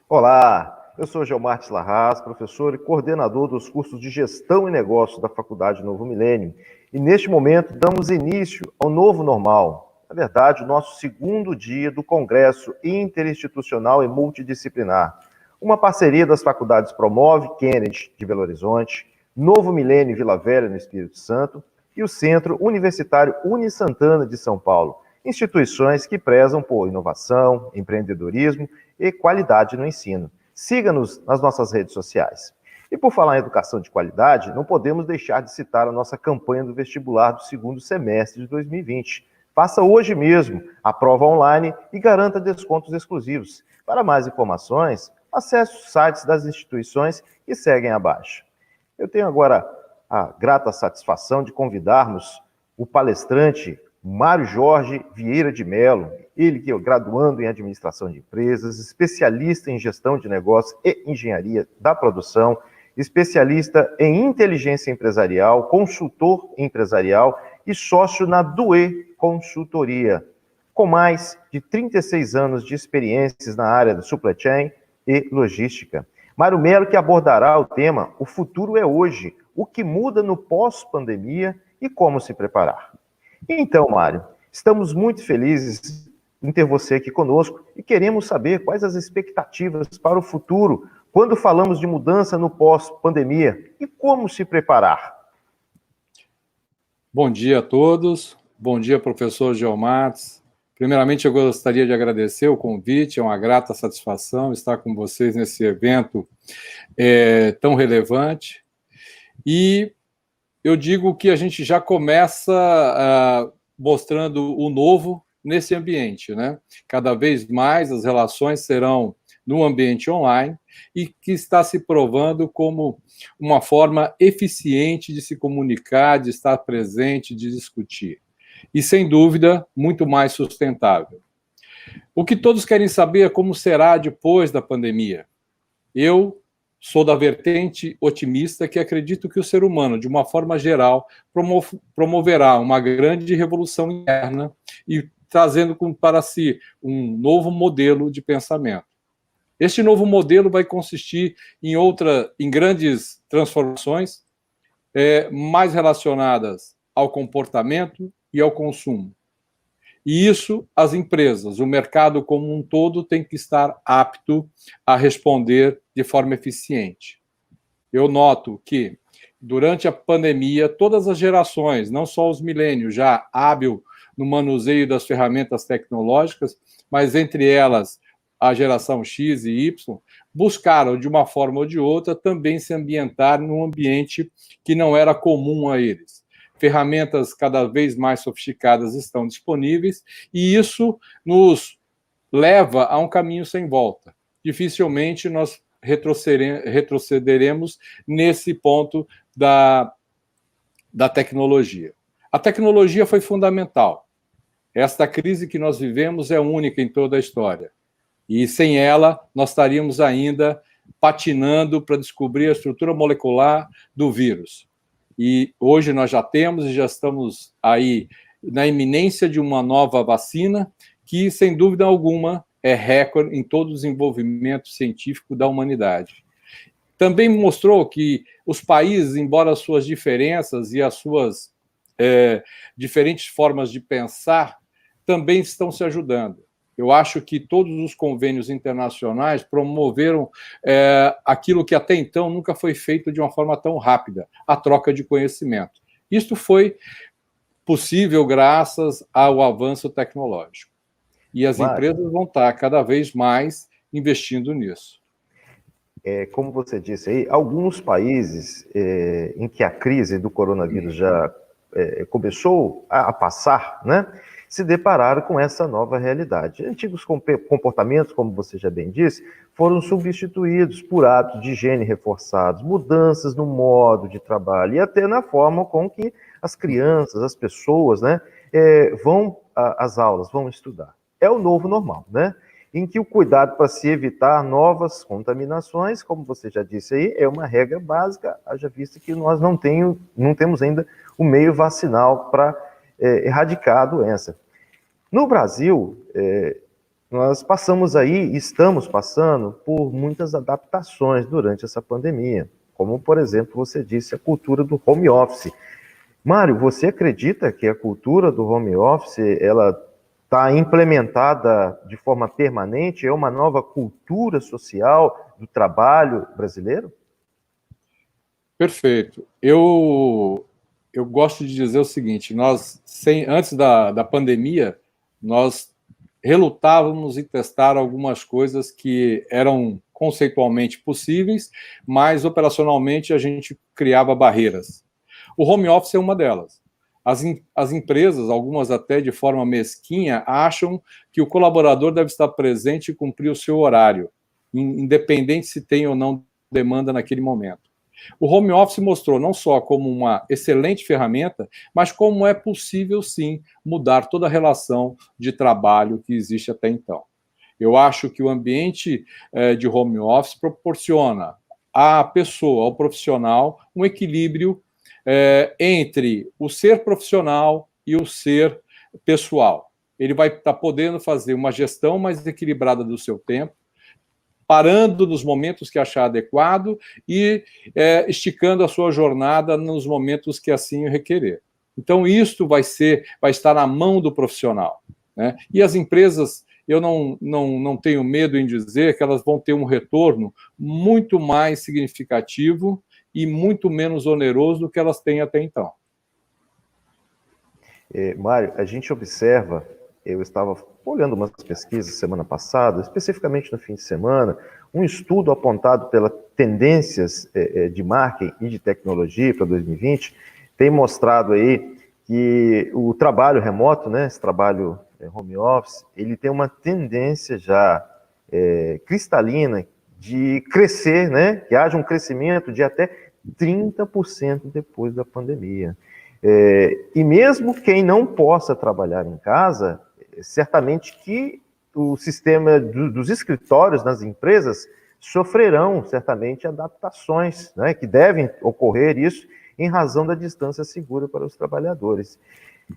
Olá, eu sou Geomartes Larraz, professor e coordenador dos cursos de Gestão e Negócios da Faculdade Novo Milênio, e neste momento damos início ao novo normal, na verdade, o nosso segundo dia do Congresso Interinstitucional e Multidisciplinar, uma parceria das faculdades Promove Kennedy de Belo Horizonte, Novo Milênio Vila Velha no Espírito Santo e o Centro Universitário Unisantana de São Paulo, instituições que prezam por inovação, empreendedorismo e qualidade no ensino. Siga-nos nas nossas redes sociais. E por falar em educação de qualidade, não podemos deixar de citar a nossa campanha do vestibular do segundo semestre de 2020. Faça hoje mesmo a prova online e garanta descontos exclusivos. Para mais informações, acesse os sites das instituições que seguem abaixo. Eu tenho agora a grata satisfação de convidarmos o palestrante Mário Jorge Vieira de Mello, ele que é graduando em Administração de Empresas, especialista em Gestão de Negócios e Engenharia da Produção, especialista em Inteligência Empresarial, consultor empresarial e sócio na Due Consultoria, com mais de 36 anos de experiências na área de supply chain e logística. Mário Mello que abordará o tema O Futuro é Hoje, o que muda no pós-pandemia e como se preparar. Então, Mário, estamos muito felizes em ter você aqui conosco e queremos saber quais as expectativas para o futuro quando falamos de mudança no pós-pandemia e como se preparar. Bom dia a todos, bom dia, professor Geomartes. Primeiramente, eu gostaria de agradecer o convite, é uma grata satisfação estar com vocês nesse evento tão relevante. E eu digo que a gente já começa mostrando o novo nesse ambiente, né? Cada vez mais as relações serão no ambiente online e que está se provando como uma forma eficiente de se comunicar, de estar presente, de discutir. E, sem dúvida, muito mais sustentável. O que todos querem saber é como será depois da pandemia. Eu sou da vertente otimista que acredito que o ser humano, de uma forma geral, promoverá uma grande revolução interna e trazendo para si um novo modelo de pensamento. Este novo modelo vai consistir em grandes transformações mais relacionadas ao comportamento e ao consumo. E isso, as empresas, o mercado como um todo, tem que estar apto a responder de forma eficiente. Eu noto que, durante a pandemia, todas as gerações, não só os milênios, já hábil no manuseio das ferramentas tecnológicas, mas entre elas a geração X e Y, buscaram, de uma forma ou de outra, também se ambientar num ambiente que não era comum a eles. Ferramentas cada vez mais sofisticadas estão disponíveis e isso nos leva a um caminho sem volta. Dificilmente nós retrocederemos nesse ponto da tecnologia. A tecnologia foi fundamental. Esta crise que nós vivemos é única em toda a história. E sem ela, nós estaríamos ainda patinando para descobrir a estrutura molecular do vírus. E hoje nós já temos e já estamos aí na iminência de uma nova vacina que, sem dúvida alguma, é recorde em todo o desenvolvimento científico da humanidade. Também mostrou que os países, embora as suas diferenças e as suas diferentes formas de pensar, também estão se ajudando. Eu acho que todos os convênios internacionais promoveram aquilo que até então nunca foi feito de uma forma tão rápida, a troca de conhecimento. Isto foi possível graças ao avanço tecnológico. E as empresas vão estar cada vez mais investindo nisso. Como você disse aí, alguns países em que a crise do coronavírus já começou a passar, né? Se depararam com essa nova realidade. Antigos comportamentos, como você já bem disse, foram substituídos por hábitos de higiene reforçados, mudanças no modo de trabalho e até na forma com que as crianças, as pessoas, né, vão às aulas, vão estudar. É o novo normal, né? em que o cuidado para se evitar novas contaminações, como você já disse aí, é uma regra básica, haja vista que nós não temos ainda o meio vacinal para erradicar a doença. No Brasil, nós estamos passando por muitas adaptações durante essa pandemia, como, por exemplo, você disse, a cultura do home office. Mário, você acredita que a cultura do home office, ela está implementada de forma permanente? É uma nova cultura social do trabalho brasileiro? Perfeito. Eu gosto de dizer o seguinte, antes da pandemia, nós relutávamos em testar algumas coisas que eram conceitualmente possíveis, mas operacionalmente a gente criava barreiras. O home office é uma delas. As empresas, algumas até de forma mesquinha, acham que o colaborador deve estar presente e cumprir o seu horário, independente se tem ou não demanda naquele momento. O home office mostrou não só como uma excelente ferramenta, mas como é possível, sim, mudar toda a relação de trabalho que existe até então. Eu acho que o ambiente de home office proporciona à pessoa, ao profissional, um equilíbrio entre o ser profissional e o ser pessoal. Ele vai estar podendo fazer uma gestão mais equilibrada do seu tempo, parando nos momentos que achar adequado e esticando a sua jornada nos momentos que assim o requerer. Então, isto vai estar na mão do profissional, né? E as empresas, eu não tenho medo em dizer que elas vão ter um retorno muito mais significativo e muito menos oneroso do que elas têm até então. Mário, a gente observa, eu estava olhando umas pesquisas semana passada, especificamente no fim de semana, um estudo apontado pelas tendências de marketing e de tecnologia para 2020, tem mostrado aí que o trabalho remoto, né, esse trabalho home office, ele tem uma tendência já cristalina de crescer, né, que haja um crescimento de até 30% depois da pandemia. E mesmo quem não possa trabalhar em casa, certamente que o sistema dos escritórios nas empresas sofrerão certamente adaptações, né, que devem ocorrer isso em razão da distância segura para os trabalhadores.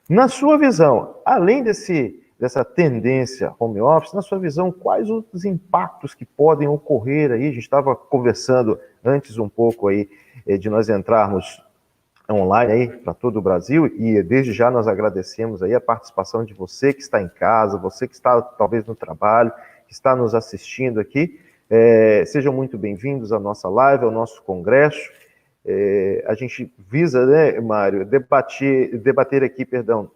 Na sua visão, além dessa tendência home office, na sua visão, quais os impactos que podem ocorrer aí? A gente estava conversando antes um pouco aí de nós entrarmos online aí para todo o Brasil, e desde já nós agradecemos aí a participação de você que está em casa, você que está talvez no trabalho, que está nos assistindo aqui. Sejam muito bem-vindos à nossa live, ao nosso congresso. A gente visa, né, Mário, debater aqui,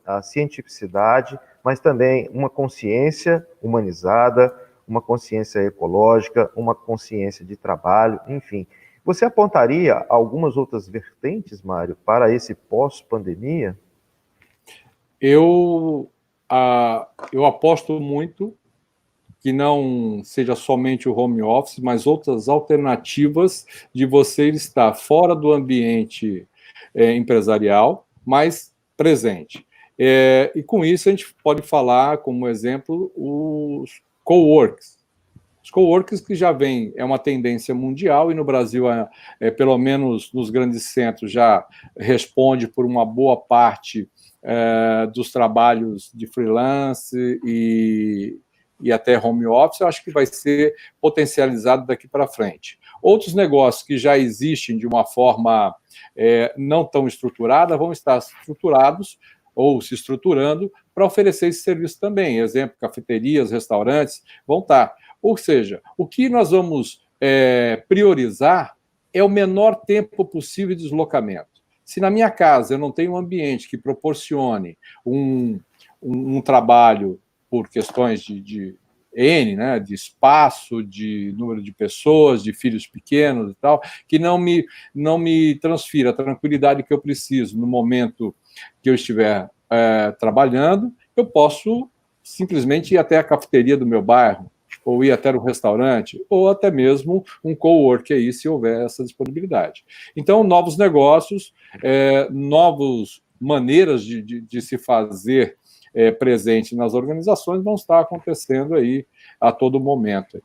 a cientificidade, mas também uma consciência humanizada, uma consciência ecológica, uma consciência de trabalho, enfim. Você apontaria algumas outras vertentes, Mário, para esse pós-pandemia? Eu aposto muito que não seja somente o home office, mas outras alternativas de você estar fora do ambiente empresarial, mas presente. E com isso a gente pode falar, como exemplo, os coworks. Os coworks que já vem, é uma tendência mundial e no Brasil, pelo menos nos grandes centros, já responde por uma boa parte dos trabalhos de freelance e até home office. Eu acho que vai ser potencializado daqui para frente. Outros negócios que já existem de uma forma não tão estruturada vão estar estruturados ou se estruturando para oferecer esse serviço também. Exemplo, cafeterias, restaurantes vão estar. Ou seja, o que nós vamos priorizar é o menor tempo possível de deslocamento. Se na minha casa eu não tenho um ambiente que proporcione um trabalho por questões de N, né, de espaço, de número de pessoas, de filhos pequenos e tal, que não me transfira a tranquilidade que eu preciso no momento que eu estiver trabalhando, eu posso simplesmente ir até a cafeteria do meu bairro, ou ir até um restaurante, ou até mesmo um cowork aí, se houver essa disponibilidade. Então, novos negócios, novas maneiras de se fazer presente nas organizações vão estar acontecendo aí a todo momento.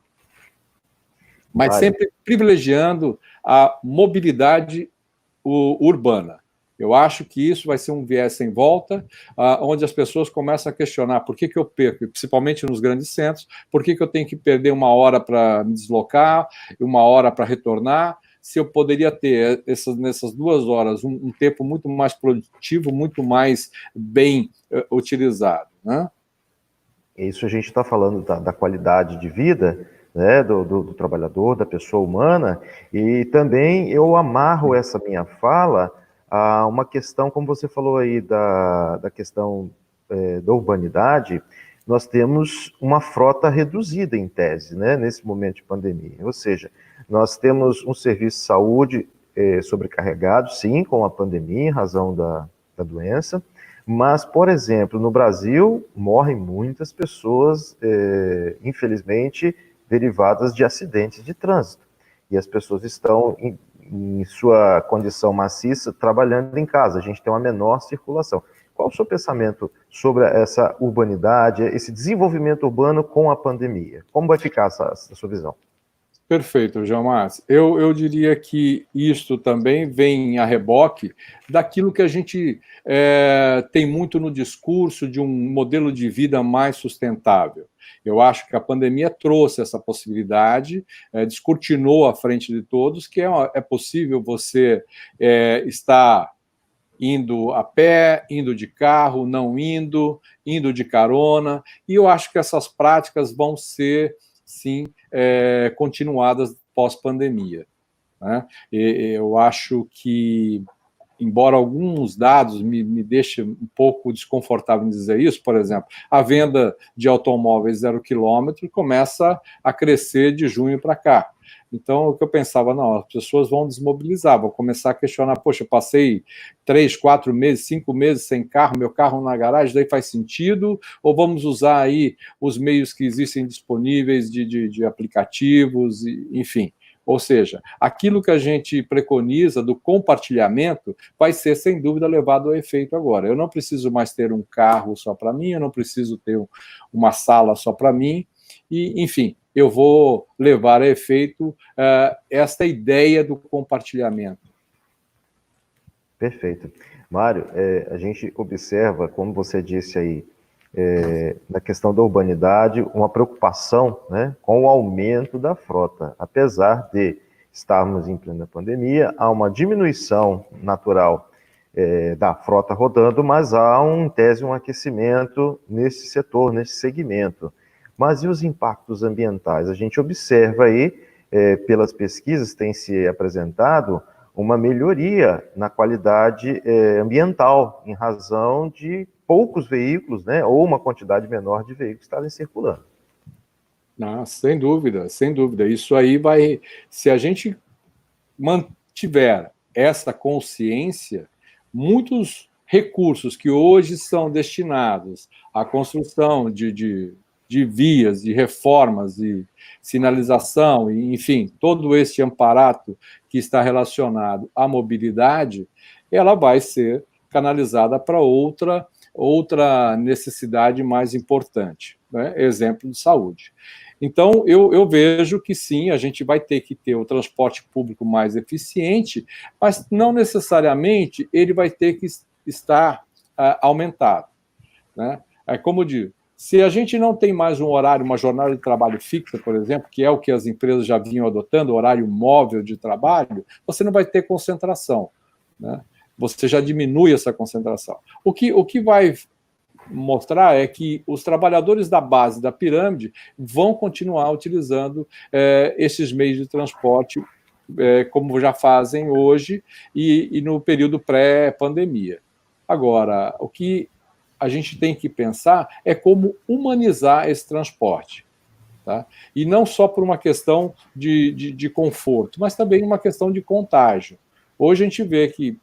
Mas sempre privilegiando a mobilidade urbana. Eu acho que isso vai ser um viés sem volta, onde as pessoas começam a questionar por que eu perco, principalmente nos grandes centros, por que eu tenho que perder 1 hora para me deslocar, 1 hora para retornar, se eu poderia ter nessas 2 horas um tempo muito mais produtivo, muito mais bem utilizado, né? Isso a gente está falando da qualidade de vida, né, do trabalhador, da pessoa humana, e também eu amarro essa minha fala a uma questão, como você falou aí, da questão da urbanidade. Nós temos uma frota reduzida, em tese, né, nesse momento de pandemia. Ou seja, nós temos um serviço de saúde sobrecarregado, sim, com a pandemia, em razão da doença, mas, por exemplo, no Brasil, morrem muitas pessoas, infelizmente, derivadas de acidentes de trânsito. E as pessoas estão, em sua condição maciça, trabalhando em casa. A gente tem uma menor circulação. Qual o seu pensamento sobre essa urbanidade, esse desenvolvimento urbano com a pandemia? Como vai ficar essa sua visão? Perfeito, João Márcio. Eu diria que isto também vem a reboque daquilo que a gente tem muito no discurso de um modelo de vida mais sustentável. Eu acho que a pandemia trouxe essa possibilidade, descortinou à frente de todos, que é possível você estar indo a pé, indo de carro, não indo de carona, e eu acho que essas práticas vão ser, sim, continuadas pós-pandemia, né? Eu acho que, embora alguns dados me deixem um pouco desconfortável em dizer isso, por exemplo, a venda de automóveis 0 quilômetro começa a crescer de junho para cá. Então, o que eu pensava, não, as pessoas vão desmobilizar, vão começar a questionar, poxa, eu passei 3, 4 meses, 5 meses sem carro, meu carro na garagem, daí faz sentido? Ou vamos usar aí os meios que existem disponíveis de aplicativos, enfim. Ou seja, aquilo que a gente preconiza do compartilhamento vai ser, sem dúvida, levado a efeito agora. Eu não preciso mais ter um carro só para mim, eu não preciso ter uma sala só para mim, e, enfim, eu vou levar a efeito esta ideia do compartilhamento. Perfeito. Mário, a gente observa, como você disse aí, na questão da urbanidade, uma preocupação, né, com o aumento da frota. Apesar de estarmos em plena pandemia, há uma diminuição natural da frota rodando, mas há, em tese, um aquecimento nesse setor, nesse segmento. Mas e os impactos ambientais? A gente observa aí, pelas pesquisas, tem se apresentado uma melhoria na qualidade ambiental, em razão de poucos veículos, né, ou uma quantidade menor de veículos estarem circulando. Ah, sem dúvida, sem dúvida. Isso aí vai... Se a gente mantiver essa consciência, muitos recursos que hoje são destinados à construção de vias, de reformas, de sinalização, enfim, todo esse aparato que está relacionado à mobilidade, ela vai ser canalizada para outra necessidade mais importante, né? Exemplo de saúde. Então, eu vejo que sim, a gente vai ter que ter o transporte público mais eficiente, mas não necessariamente ele vai ter que estar aumentado, né? Como eu digo, se a gente não tem mais um horário, uma jornada de trabalho fixa, por exemplo, que é o que as empresas já vinham adotando, horário móvel de trabalho, você não vai ter concentração, né? Você já diminui essa concentração. O que vai mostrar é que os trabalhadores da base da pirâmide vão continuar utilizando esses meios de transporte como já fazem hoje e no período pré-pandemia. Agora, o que a gente tem que pensar é como humanizar esse transporte, tá? E não só por uma questão de conforto, mas também uma questão de contágio. Hoje a gente vê que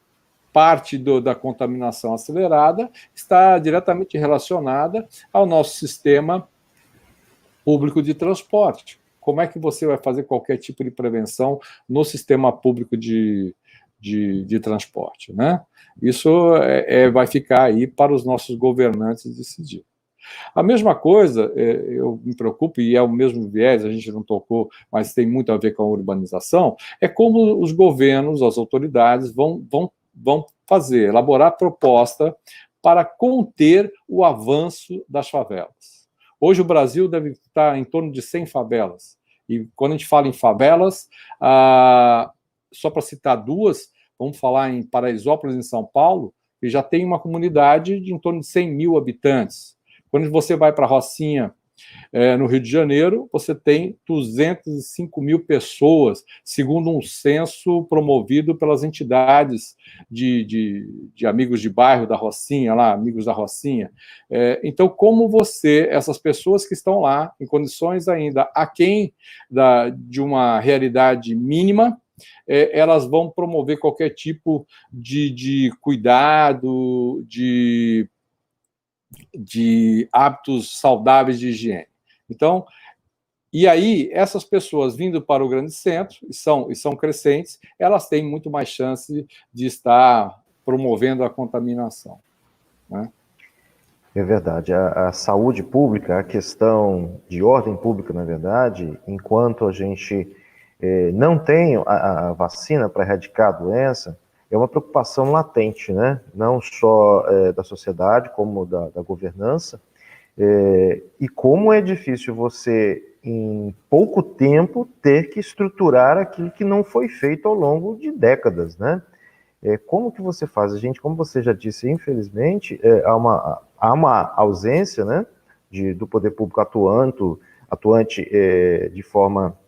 parte da contaminação acelerada está diretamente relacionada ao nosso sistema público de transporte. Como é que você vai fazer qualquer tipo de prevenção no sistema público de de transporte, né? Isso vai ficar aí para os nossos governantes decidir. A mesma coisa, eu me preocupo, e é o mesmo viés, a gente não tocou, mas tem muito a ver com a urbanização, é como os governos, as autoridades vão fazer, elaborar proposta para conter o avanço das favelas. Hoje o Brasil deve estar em torno de 100 favelas. E quando a gente fala em favelas, só para citar duas, vamos falar em Paraisópolis, em São Paulo, que já tem uma comunidade de em torno de 100 mil habitantes. Quando você vai para Rocinha, no Rio de Janeiro, você tem 205 mil pessoas, segundo um censo promovido pelas entidades de amigos de bairro da Rocinha, lá, amigos da Rocinha. Então, como essas pessoas que estão lá, em condições ainda aquém de uma realidade mínima, elas vão promover qualquer tipo de cuidado, de hábitos saudáveis de higiene. Então, e aí, essas pessoas vindo para o grande centro, e são crescentes, elas têm muito mais chance de estar promovendo a contaminação, né? É verdade. A saúde pública, a questão de ordem pública, na verdade, enquanto a gente não tem a vacina para erradicar a doença, é uma preocupação latente, né? Não só da sociedade, como da governança. E como é difícil você, em pouco tempo, ter que estruturar aquilo que não foi feito ao longo de décadas, né? Como que você faz? A gente, como você já disse, infelizmente, há uma ausência, né, do poder público atuante de forma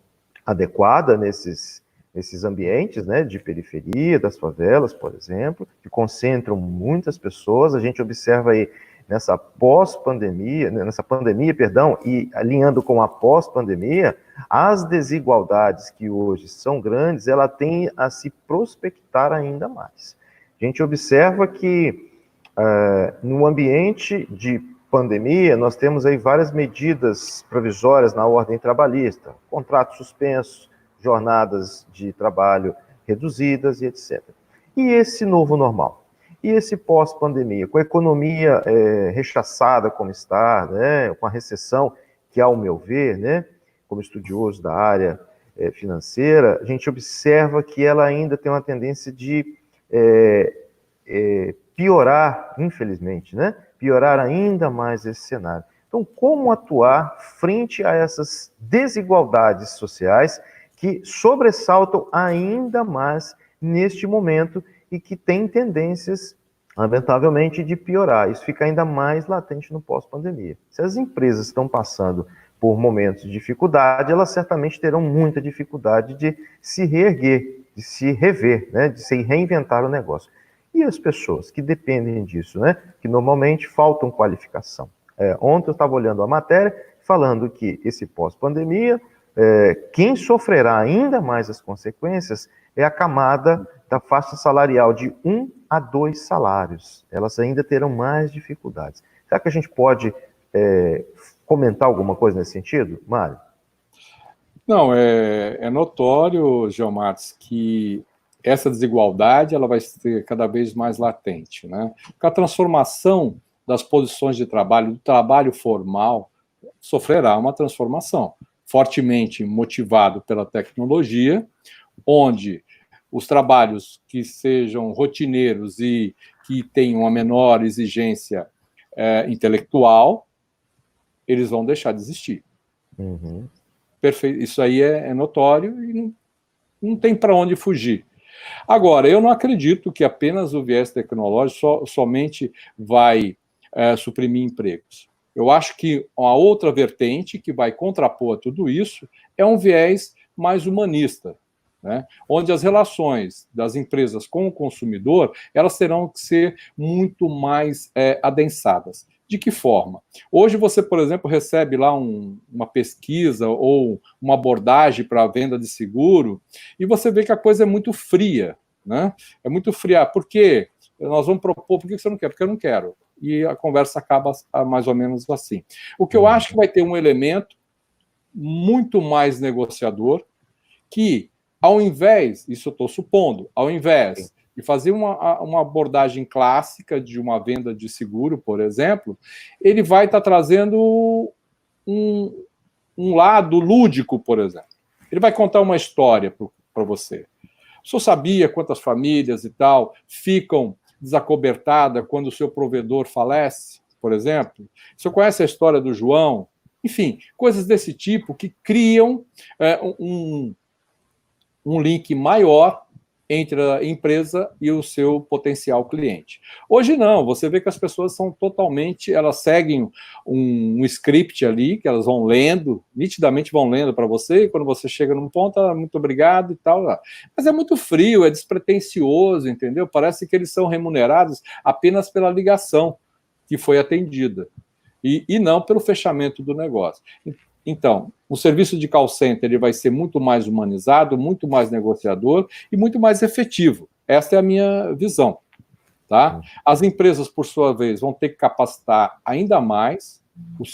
adequada nesses ambientes, né, de periferia, das favelas, por exemplo, que concentram muitas pessoas. A gente observa aí nessa pandemia, e alinhando com a pós-pandemia, as desigualdades que hoje são grandes, ela tem a se prospectar ainda mais. A gente observa que no ambiente de pandemia, nós temos aí várias medidas provisórias na ordem trabalhista, contratos suspensos, jornadas de trabalho reduzidas e etc. E esse novo normal? E esse pós-pandemia, com a economia rechaçada como está, né, com a recessão que, ao meu ver, né, como estudioso da área financeira, a gente observa que ela ainda tem uma tendência de piorar, infelizmente, né, piorar ainda mais esse cenário. Então, como atuar frente a essas desigualdades sociais que sobressaltam ainda mais neste momento e que tem tendências, lamentavelmente, de piorar. Isso fica ainda mais latente no pós-pandemia. Se as empresas estão passando por momentos de dificuldade, elas certamente terão muita dificuldade de se reerguer, de se rever, né, de se reinventar o negócio. E as pessoas que dependem disso, né, que normalmente faltam qualificação. Ontem eu estava olhando a matéria, falando que esse pós-pandemia, quem sofrerá ainda mais as consequências é a camada da faixa salarial de 1 a 2 salários. Elas ainda terão mais dificuldades. Será que a gente pode comentar alguma coisa nesse sentido, Mário? Não, é notório, Geomates, que essa desigualdade ela vai ser cada vez mais latente, né? Porque a transformação das posições de trabalho, do trabalho formal, sofrerá uma transformação, fortemente motivado pela tecnologia, onde os trabalhos que sejam rotineiros e que tenham uma menor exigência intelectual, eles vão deixar de existir. Uhum. Perfeito. Isso aí é notório e não tem para onde fugir. Agora, eu não acredito que apenas o viés tecnológico somente vai suprimir empregos. Eu acho que uma outra vertente que vai contrapor a tudo isso é um viés mais humanista, né? Onde as relações das empresas com o consumidor, elas terão que ser muito mais adensadas. De que forma? Hoje você, por exemplo, recebe lá uma pesquisa ou uma abordagem para a venda de seguro e você vê que a coisa é muito fria, né? É muito fria. Por quê? Nós vamos propor, por que você não quer? Porque eu não quero. E a conversa acaba mais ou menos assim. O que eu acho que vai ter um elemento muito mais negociador, que Ao invés, isso eu estou supondo, ao invés de fazer uma abordagem clássica de uma venda de seguro, por exemplo, ele vai estar trazendo um lado lúdico, por exemplo. Ele vai contar uma história para você. O senhor sabia quantas famílias e tal ficam desacobertadas quando o seu provedor falece, por exemplo? O senhor conhece a história do João? Enfim, coisas desse tipo que criam um link maior entre a empresa e o seu potencial cliente. Hoje não, você vê que as pessoas são totalmente, elas seguem um script ali, que elas vão lendo, nitidamente vão lendo para você, e quando você chega num ponto, muito obrigado e tal. Mas é muito frio, é despretensioso, entendeu? Parece que eles são remunerados apenas pela ligação que foi atendida, e não pelo fechamento do negócio. Então, o serviço de call center ele vai ser muito mais humanizado, muito mais negociador e muito mais efetivo. Essa é a minha visão. Tá? As empresas, por sua vez, vão ter que capacitar ainda mais o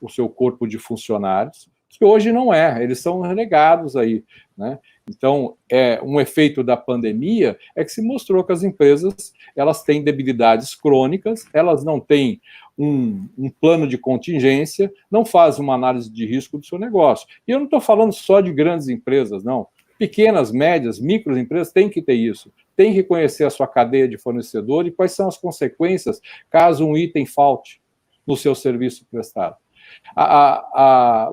seu corpo de funcionários, que hoje não é, eles são relegados aí, né? Então, um efeito da pandemia é que se mostrou que as empresas elas têm debilidades crônicas, elas não têm um plano de contingência, não fazem uma análise de risco do seu negócio. E eu não estou falando só de grandes empresas, não. Pequenas, médias, microempresas têm que ter isso. Tem que conhecer a sua cadeia de fornecedor e quais são as consequências caso um item falte no seu serviço prestado.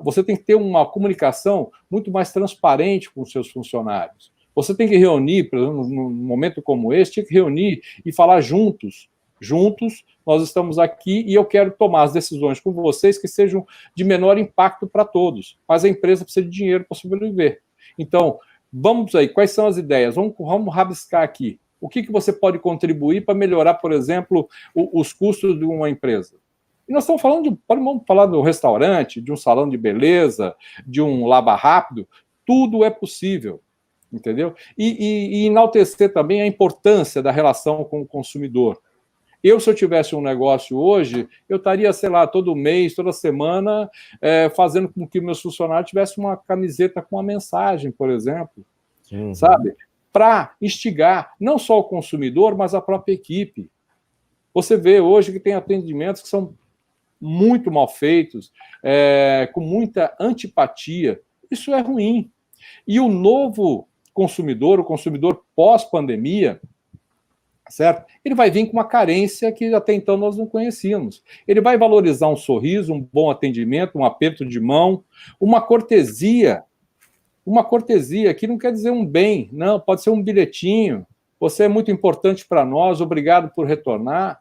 Você tem que ter uma comunicação muito mais transparente com os seus funcionários. Você tem que reunir, por exemplo, num momento como esse, tem que reunir e falar juntos. Juntos, nós estamos aqui e eu quero tomar as decisões com vocês que sejam de menor impacto para todos. Mas a empresa precisa de dinheiro para sobreviver. Então, vamos aí, quais são as ideias? Vamos rabiscar aqui. O que você pode contribuir para melhorar, por exemplo, os custos de uma empresa? E nós estamos falando vamos falar do restaurante, de um salão de beleza, de um lava rápido, tudo é possível, entendeu? E enaltecer também a importância da relação com o consumidor. Se eu tivesse um negócio hoje, eu estaria, sei lá, todo mês, toda semana, fazendo com que meus funcionários tivessem uma camiseta com uma mensagem, por exemplo, sabe? Para instigar não só o consumidor, mas a própria equipe. Você vê hoje que tem atendimentos que são muito mal feitos, com muita antipatia. Isso é ruim. E o novo consumidor, o consumidor pós-pandemia, certo? Ele vai vir com uma carência que até então nós não conhecíamos. Ele vai valorizar um sorriso, um bom atendimento, um aperto de mão, uma cortesia. Uma cortesia que não quer dizer um bem, não, pode ser um bilhetinho. Você é muito importante para nós, obrigado por retornar,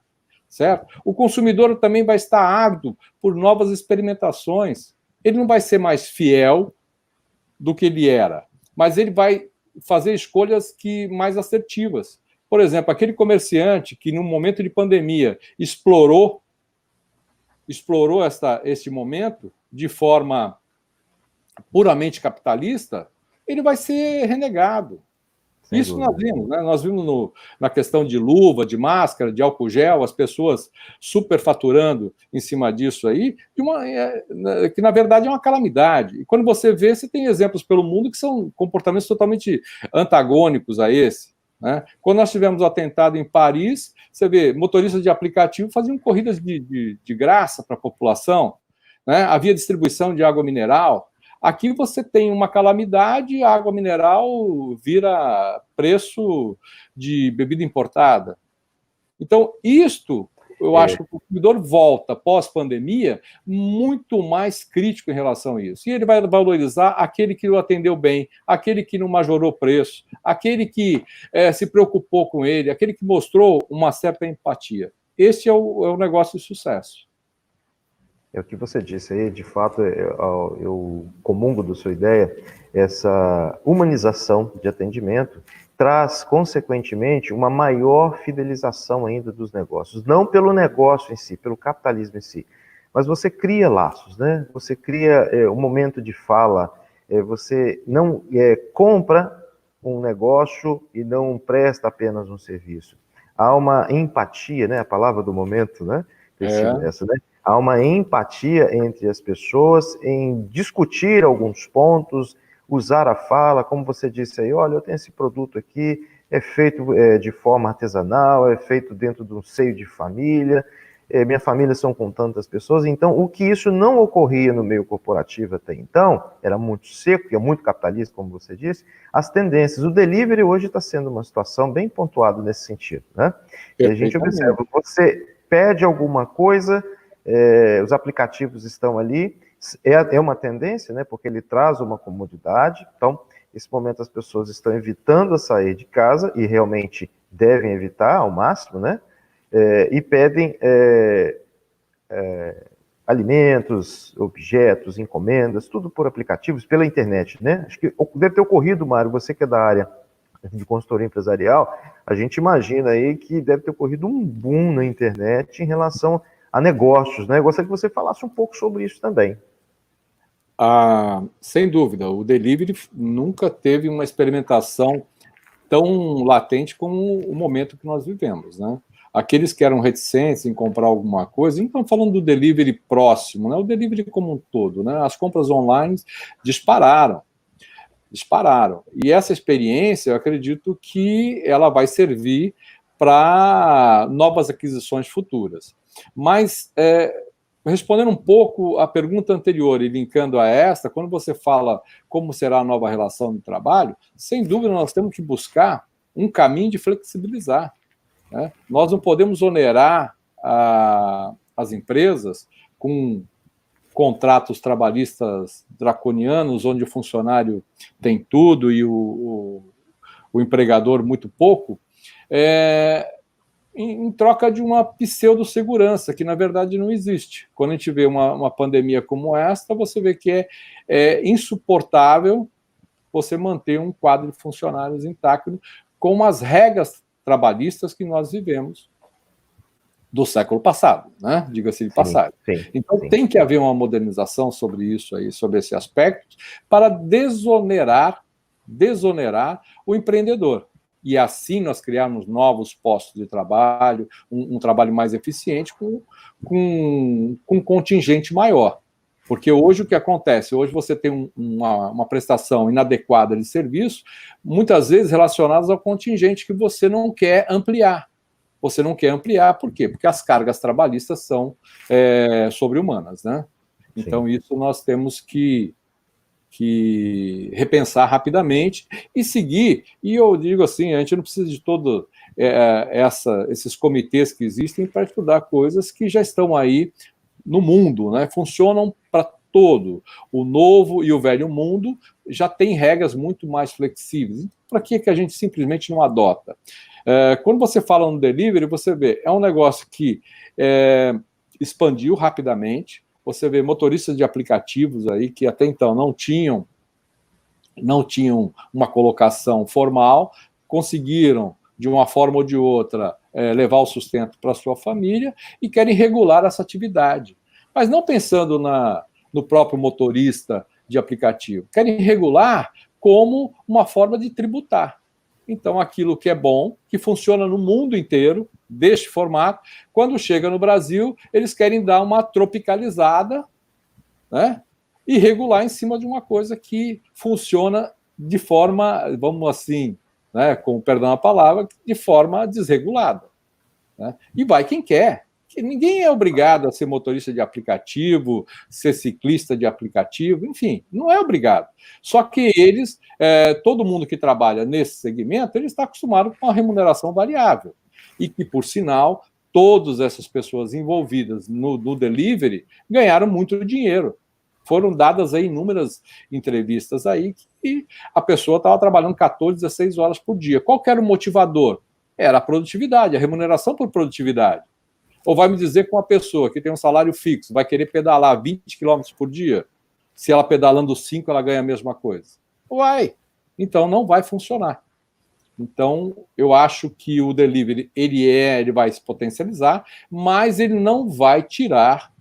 certo? O consumidor também vai estar ávido por novas experimentações. Ele não vai ser mais fiel do que ele era, mas ele vai fazer escolhas mais assertivas. Por exemplo, aquele comerciante que, num momento de pandemia, explorou este momento de forma puramente capitalista, ele vai ser renegado. Sem Isso dúvida. Nós vimos, né? Nós vimos na questão de luva, de máscara, de álcool gel, as pessoas superfaturando em cima disso aí, que na verdade é uma calamidade. E quando você vê, você tem exemplos pelo mundo que são comportamentos totalmente antagônicos a esse. Né? Quando nós tivemos o atentado em Paris, você vê, motoristas de aplicativo faziam corridas de graça para a população, né? Havia distribuição de água mineral. Aqui você tem uma calamidade, a água mineral vira preço de bebida importada. Então, eu acho que o consumidor volta pós-pandemia muito mais crítico em relação a isso. E ele vai valorizar aquele que o atendeu bem, aquele que não majorou preço, aquele que se preocupou com ele, aquele que mostrou uma certa empatia. Esse é o negócio de sucesso. É o que você disse aí, de fato, eu comungo da sua ideia, essa humanização de atendimento traz, consequentemente, uma maior fidelização ainda dos negócios. Não pelo negócio em si, pelo capitalismo em si, mas você cria laços, né? Você cria um momento de fala, você não compra um negócio e não presta apenas um serviço. Há uma empatia, né? A palavra do momento, né? Essa, né? Há uma empatia entre as pessoas em discutir alguns pontos, usar a fala, como você disse aí, olha, eu tenho esse produto aqui, é feito de forma artesanal, é feito dentro de um seio de família, minha família são com tantas pessoas, então o que isso não ocorria no meio corporativo até então, era muito seco, é muito capitalista, como você disse, as tendências. O delivery hoje está sendo uma situação bem pontuada nesse sentido, né? E a gente observa, você pede alguma coisa, os aplicativos estão ali, é uma tendência, né? Porque ele traz uma comodidade, então, nesse momento as pessoas estão evitando a sair de casa, e realmente devem evitar ao máximo, né? E pedem alimentos, objetos, encomendas, tudo por aplicativos, pela internet, né? Acho que deve ter ocorrido, Mário, você que é da área de consultoria empresarial, a gente imagina aí que deve ter ocorrido um boom na internet em relação a negócios, né? Eu gostaria que você falasse um pouco sobre isso também. Sem dúvida, o delivery nunca teve uma experimentação tão latente como o momento que nós vivemos, né? Aqueles que eram reticentes em comprar alguma coisa, então falando do delivery próximo, né? O delivery como um todo, né? As compras online dispararam. E essa experiência, eu acredito que ela vai servir para novas aquisições futuras. Mas, respondendo um pouco à pergunta anterior e linkando a esta, quando você fala como será a nova relação de trabalho, sem dúvida nós temos que buscar um caminho de flexibilizar, né? Nós não podemos onerar as empresas com contratos trabalhistas draconianos, onde o funcionário tem tudo e o empregador muito pouco, em troca de uma pseudo-segurança, que na verdade não existe. Quando a gente vê uma pandemia como esta, você vê que é insuportável você manter um quadro de funcionários intacto com as regras trabalhistas que nós vivemos do século passado, né? Diga-se de passagem. Então tem que haver uma modernização sobre isso aí, sobre esse aspecto, para desonerar o empreendedor. E assim nós criarmos novos postos de trabalho, um trabalho mais eficiente com um contingente maior. Porque hoje o que acontece? Hoje você tem uma prestação inadequada de serviço, muitas vezes relacionadas ao contingente que você não quer ampliar. Você não quer ampliar, por quê? Porque as cargas trabalhistas são sobre-humanas, né? Então, isso nós temos que repensar rapidamente e seguir. E eu digo assim, a gente não precisa de todos esses comitês que existem para estudar coisas que já estão aí no mundo, né? Funcionam para todo. O novo e o velho mundo já tem regras muito mais flexíveis. Para que a gente simplesmente não adota? Quando você fala no delivery, você vê, é um negócio que expandiu rapidamente. Você vê motoristas de aplicativos aí que até então não tinham uma colocação formal, conseguiram, de uma forma ou de outra, levar o sustento para a sua família e querem regular essa atividade. Mas não pensando no próprio motorista de aplicativo, querem regular como uma forma de tributar. Então, aquilo que é bom, que funciona no mundo inteiro, deste formato, quando chega no Brasil, eles querem dar uma tropicalizada, né, e regular em cima de uma coisa que funciona de forma, vamos assim, né, com perdão a palavra, de forma desregulada, né? E vai quem quer. Ninguém é obrigado a ser motorista de aplicativo, ser ciclista de aplicativo, enfim, não é obrigado. Só que eles, todo mundo que trabalha nesse segmento, ele está acostumado com a remuneração variável. E que, por sinal, todas essas pessoas envolvidas no delivery ganharam muito dinheiro. Foram dadas aí inúmeras entrevistas aí que a pessoa estava trabalhando 14, 16 horas por dia. Qual que era o motivador? Era a produtividade, a remuneração por produtividade. Ou vai me dizer que uma pessoa que tem um salário fixo vai querer pedalar 20 quilômetros por dia? Se ela pedalando 5, ela ganha a mesma coisa? Vai. Então, não vai funcionar. Então, eu acho que o delivery, ele vai se potencializar, mas ele não vai tirar,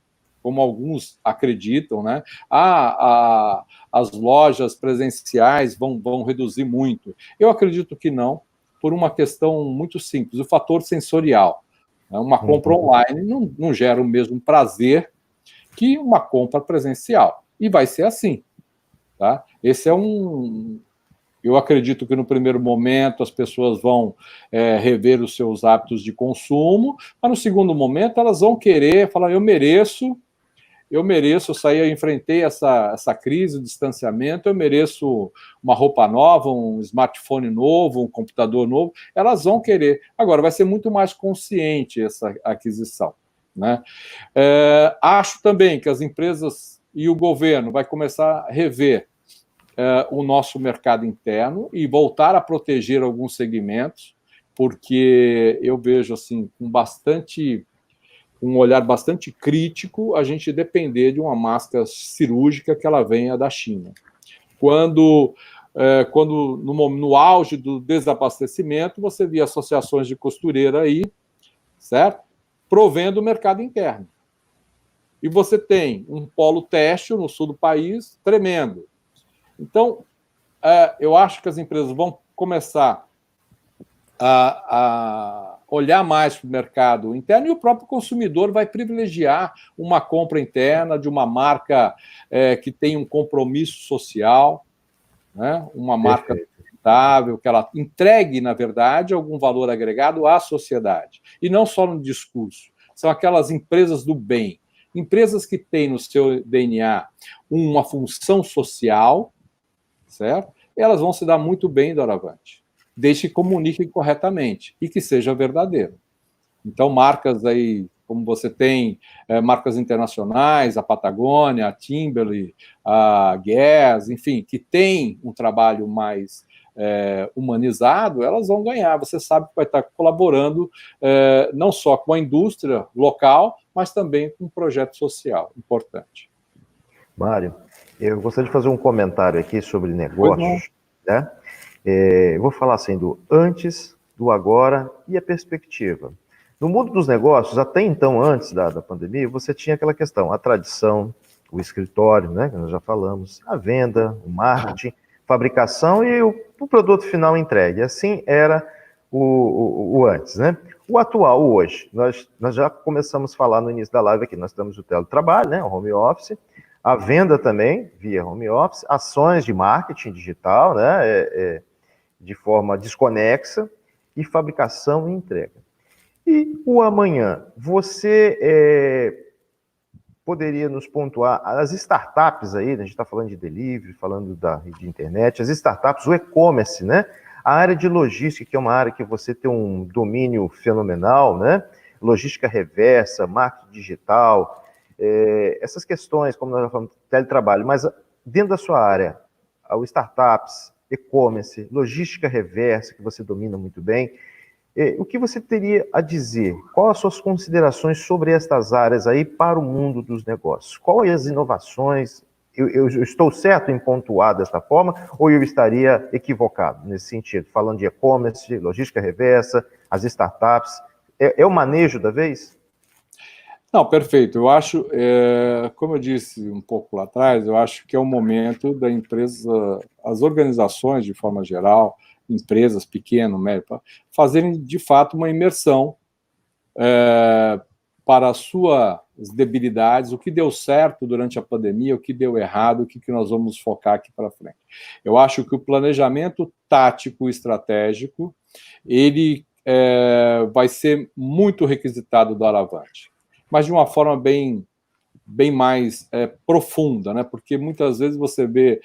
como alguns acreditam, né? As lojas presenciais vão reduzir muito. Eu acredito que não, por uma questão muito simples, o fator sensorial. Uma compra online não gera o mesmo prazer que uma compra presencial. E vai ser assim. tá? Esse é eu acredito que no primeiro momento as pessoas vão rever os seus hábitos de consumo, mas no segundo momento elas vão querer falar, eu mereço, eu saí, eu enfrentei essa crise, o distanciamento, eu mereço uma roupa nova, um smartphone novo, um computador novo, elas vão querer. Agora, vai ser muito mais consciente essa aquisição, né? Acho também que as empresas e o governo vai começar a rever o nosso mercado interno e voltar a proteger alguns segmentos, porque eu vejo assim com um olhar bastante crítico a gente depender de uma máscara cirúrgica que ela venha da China. Quando no auge do desabastecimento, você via associações de costureira aí, certo? Provendo o mercado interno. E você tem um polo têxtil no sul do país tremendo. Então, eu acho que as empresas vão começar a olhar mais para o mercado interno e o próprio consumidor vai privilegiar uma compra interna de uma marca que tem um compromisso social, né? Uma marca sustentável, que ela entregue, na verdade, algum valor agregado à sociedade. E não só no discurso. São aquelas empresas do bem. Empresas que têm no seu DNA uma função social, certo? Elas vão se dar muito bem doravante, desde que comuniquem corretamente e que seja verdadeiro. Então, marcas aí, como você tem marcas internacionais, a Patagônia, a Timberland, a Guess, enfim, que tem um trabalho mais humanizado, elas vão ganhar. Você sabe que vai estar colaborando não só com a indústria local, mas também com um projeto social importante. Mário, eu gostaria de fazer um comentário aqui sobre negócios, né? Eu vou falar assim do antes, do agora e a perspectiva. No mundo dos negócios, até então, antes da pandemia, você tinha aquela questão, a tradição, o escritório, né, que nós já falamos, a venda, o marketing, fabricação e o produto final entregue. Assim era o antes, né? O atual, o hoje, nós já começamos a falar no início da live aqui, nós temos o teletrabalho, né, o home office, a venda também, via home office, ações de marketing digital, né, de forma desconexa, e fabricação e entrega. E o amanhã, você poderia nos pontuar as startups aí, a gente está falando de delivery, falando de internet, as startups, o e-commerce, né? A área de logística, que é uma área que você tem um domínio fenomenal, né? Logística reversa, marketing digital, essas questões, como nós já falamos, teletrabalho, mas dentro da sua área, o startups, e-commerce, logística reversa, que você domina muito bem, o que você teria a dizer? Quais as suas considerações sobre estas áreas aí para o mundo dos negócios? Quais as inovações? Eu estou certo em pontuar desta forma ou eu estaria equivocado nesse sentido? Falando de e-commerce, logística reversa, as startups, é o manejo da vez? Não, perfeito. Eu acho, como eu disse um pouco lá atrás, eu acho que é o momento da empresa, as organizações de forma geral, empresas pequenas, médias, fazerem de fato uma imersão para as suas debilidades, o que deu certo durante a pandemia, o que deu errado, o que nós vamos focar aqui para frente. Eu acho que o planejamento tático e estratégico, ele vai ser muito requisitado do Aravante, mas de uma forma bem mais profunda, né? Porque muitas vezes você vê,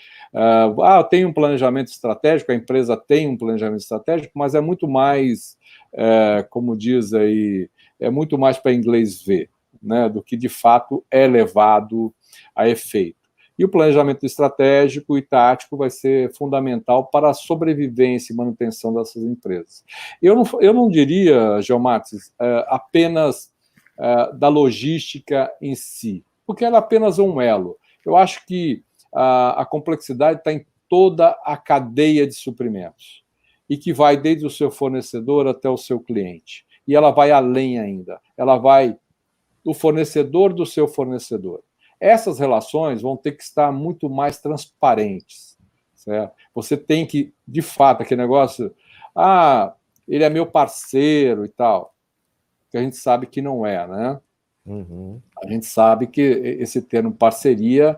tem um planejamento estratégico, a empresa tem um planejamento estratégico, mas é muito mais, como diz aí, é muito mais para inglês ver, né? Do que de fato é levado a efeito. E o planejamento estratégico e tático vai ser fundamental para a sobrevivência e manutenção dessas empresas. Eu não diria, Geomatis, apenas da logística em si, porque ela é apenas um elo. Eu acho que a complexidade está em toda a cadeia de suprimentos, e que vai desde o seu fornecedor até o seu cliente. E ela vai além ainda. Ela vai do fornecedor do seu fornecedor. Essas relações vão ter que estar muito mais transparentes, certo? Você tem que, de fato, aquele negócio, ele é meu parceiro e tal, que a gente sabe que não é, né? Uhum. A gente sabe que esse termo parceria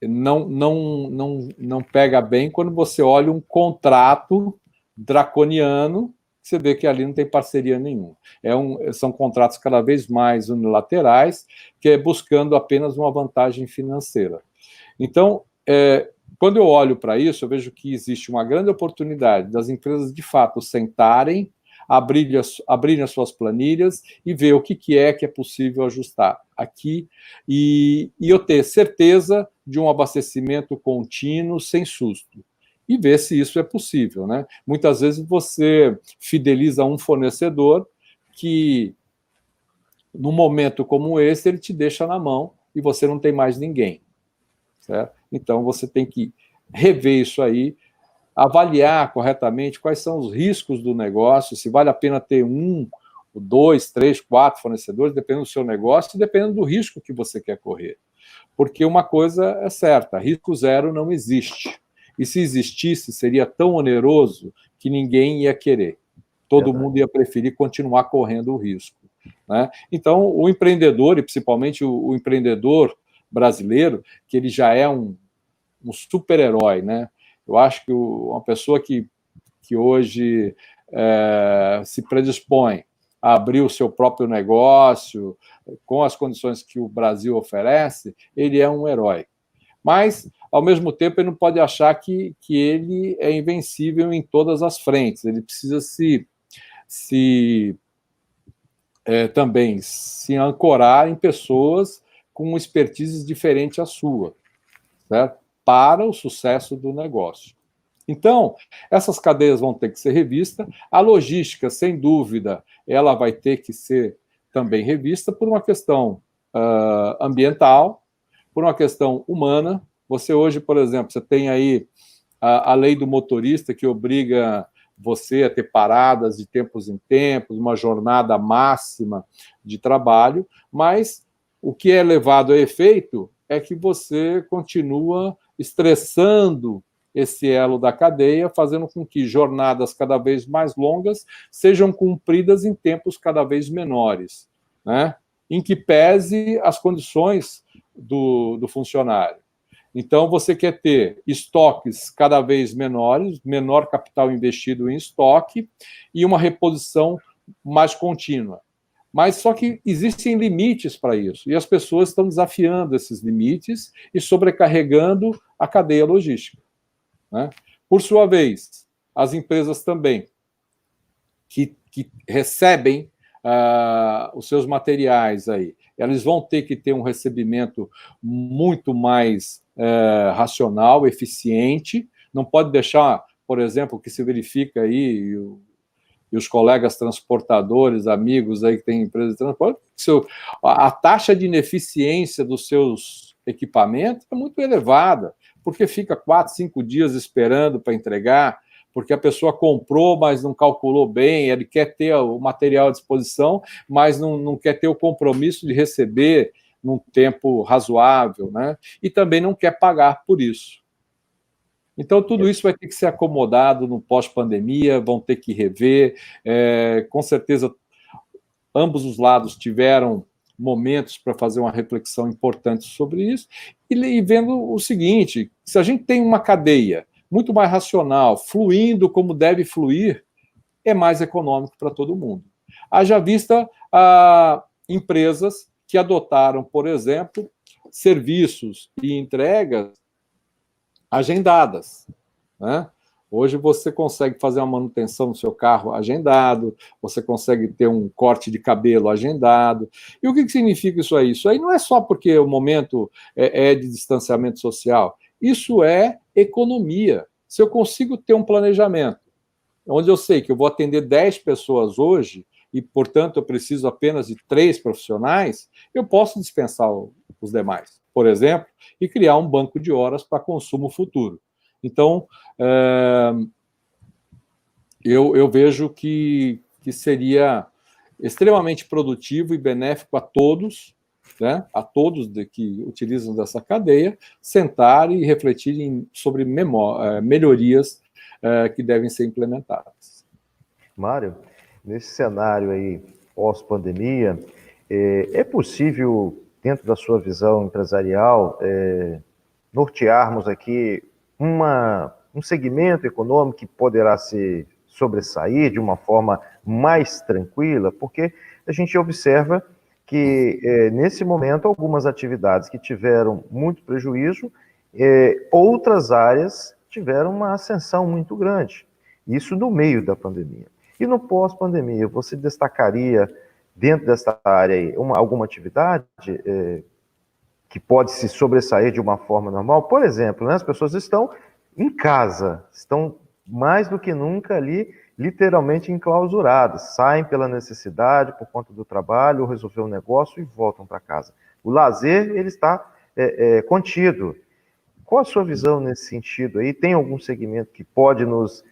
não pega bem quando você olha um contrato draconiano, você vê que ali não tem parceria nenhuma. São contratos cada vez mais unilaterais, que é buscando apenas uma vantagem financeira. Então, quando eu olho para isso, eu vejo que existe uma grande oportunidade das empresas, de fato, sentarem, abrirem as suas planilhas e ver o que é possível ajustar aqui e eu ter certeza de um abastecimento contínuo, sem susto. E ver se isso é possível, né? Muitas vezes você fideliza um fornecedor que, num momento como esse, ele te deixa na mão e você não tem mais ninguém. Certo? Então, você tem que rever isso aí, avaliar corretamente quais são os riscos do negócio, se vale a pena ter 1, 2, 3, 4 fornecedores, dependendo do seu negócio e dependendo do risco que você quer correr. Porque uma coisa é certa, risco zero não existe. E se existisse, seria tão oneroso que ninguém ia querer. Todo mundo ia preferir continuar correndo o risco. Né? Então, o empreendedor, e principalmente o empreendedor brasileiro, que ele já é um super-herói, né? Eu acho que uma pessoa que hoje se predispõe a abrir o seu próprio negócio, com as condições que o Brasil oferece, ele é um herói. Mas, ao mesmo tempo, ele não pode achar que ele é invencível em todas as frentes. Ele precisa também se ancorar em pessoas com expertise diferente à sua, certo? Para o sucesso do negócio. Então, essas cadeias vão ter que ser revistas. A logística, sem dúvida, ela vai ter que ser também revista por uma questão ambiental, por uma questão humana. Você hoje, por exemplo, você tem aí a lei do motorista, que obriga você a ter paradas de tempos em tempos, uma jornada máxima de trabalho, mas o que é levado a efeito é que você continua estressando esse elo da cadeia, fazendo com que jornadas cada vez mais longas sejam cumpridas em tempos cada vez menores, né? Em que pese as condições do funcionário. Então, você quer ter estoques cada vez menores, menor capital investido em estoque e uma reposição mais contínua. Mas só que existem limites para isso, e as pessoas estão desafiando esses limites e sobrecarregando a cadeia logística. Né? Por sua vez, as empresas também que recebem os seus materiais aí, elas vão ter que ter um recebimento muito mais racional, eficiente, não pode deixar, por exemplo, que se verifica aí, e os colegas transportadores, amigos aí que têm empresas de transporte, a taxa de ineficiência dos seus equipamentos é muito elevada, porque fica 4, 5 dias esperando para entregar, porque a pessoa comprou, mas não calculou bem, ele quer ter o material à disposição, mas não quer ter o compromisso de receber num tempo razoável, né? E também não quer pagar por isso. Então, tudo isso vai ter que ser acomodado no pós-pandemia, vão ter que rever. Com certeza, ambos os lados tiveram momentos para fazer uma reflexão importante sobre isso, e vendo o seguinte: se a gente tem uma cadeia muito mais racional, fluindo como deve fluir, é mais econômico para todo mundo. Haja vista empresas que adotaram, por exemplo, serviços e entregas agendadas, né? Hoje você consegue fazer uma manutenção no seu carro agendado, você consegue ter um corte de cabelo agendado. E o que significa isso aí? Isso aí não é só porque o momento é de distanciamento social. Isso é economia. Se eu consigo ter um planejamento, onde eu sei que eu vou atender 10 pessoas hoje, e, portanto, eu preciso apenas de 3 profissionais, eu posso dispensar os demais, por exemplo, e criar um banco de horas para consumo futuro. Então, eu vejo que seria extremamente produtivo e benéfico a todos, né, a todos que utilizam dessa cadeia, sentar e refletir sobre melhorias que devem ser implementadas. Mário, nesse cenário aí pós-pandemia, é possível, dentro da sua visão empresarial, nortearmos aqui um segmento econômico que poderá se sobressair de uma forma mais tranquila, porque a gente observa que, nesse momento, algumas atividades que tiveram muito prejuízo, outras áreas tiveram uma ascensão muito grande. Isso no meio da pandemia. E no pós-pandemia, você destacaria, dentro dessa área aí, alguma atividade que pode se sobressair de uma forma normal? Por exemplo, né, as pessoas estão em casa, estão mais do que nunca ali, literalmente enclausuradas, saem pela necessidade, por conta do trabalho, ou resolver um negócio e voltam para casa. O lazer, ele está contido. Qual a sua visão nesse sentido aí? Tem algum segmento que pode nos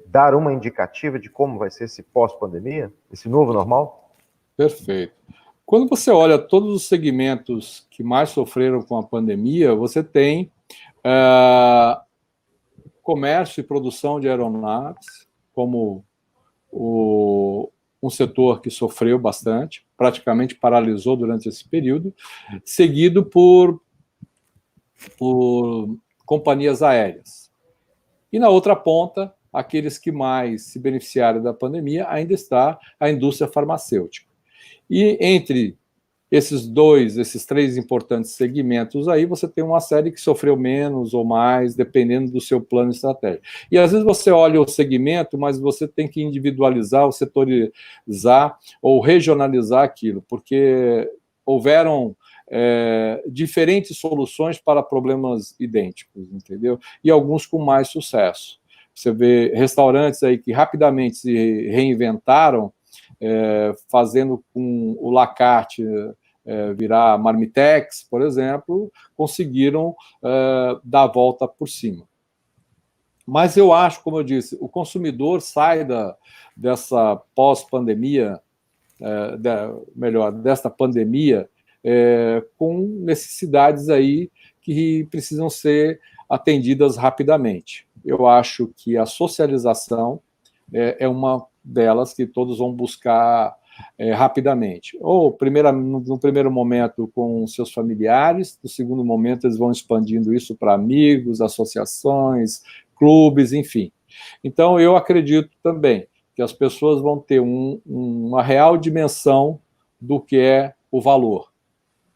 dar uma indicativa de como vai ser esse pós-pandemia, esse novo normal? Perfeito. Quando você olha todos os segmentos que mais sofreram com a pandemia, você tem comércio e produção de aeronaves como um setor que sofreu bastante, praticamente paralisou durante esse período, seguido por companhias aéreas. E na outra ponta, aqueles que mais se beneficiaram da pandemia ainda está a indústria farmacêutica. E entre esses três importantes segmentos aí, você tem uma série que sofreu menos ou mais, dependendo do seu plano estratégico. E às vezes você olha o segmento, mas você tem que individualizar, ou setorizar, ou regionalizar aquilo, porque houveram diferentes soluções para problemas idênticos, entendeu? E alguns com mais sucesso. Você vê restaurantes aí que rapidamente se reinventaram, fazendo com o la carte virar Marmitex, por exemplo, conseguiram dar a volta por cima. Mas eu acho, como eu disse, o consumidor sai dessa pós-pandemia, desta pandemia, com necessidades aí que precisam ser atendidas rapidamente. Eu acho que a socialização é uma delas que todos vão buscar rapidamente. Ou no primeiro momento com seus familiares, no segundo momento eles vão expandindo isso para amigos, associações, clubes, enfim. Então eu acredito também que as pessoas vão ter uma real dimensão do que é o valor,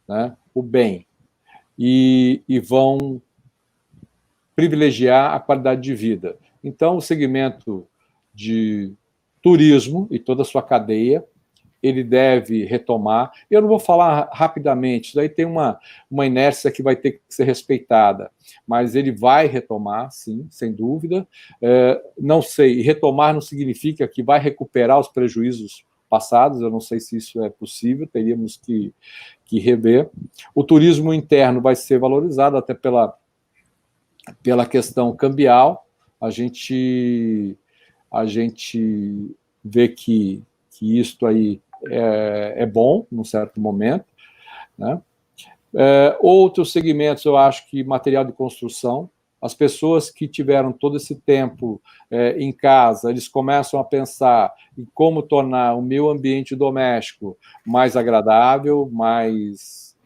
né, o bem, e vão privilegiar a qualidade de vida. Então o segmento de turismo e toda a sua cadeia, ele deve retomar. Eu não vou falar rapidamente, isso daí tem uma inércia que vai ter que ser respeitada, mas ele vai retomar, sim, sem dúvida. Não sei, retomar não significa que vai recuperar os prejuízos passados, eu não sei se isso é possível, teríamos que rever. O turismo interno vai ser valorizado até pela questão cambial. A gente vê que isto aí é bom, num certo momento, né? Outros segmentos, eu acho que material de construção, as pessoas que tiveram todo esse tempo em casa, eles começam a pensar em como tornar o meu ambiente doméstico mais agradável, mais...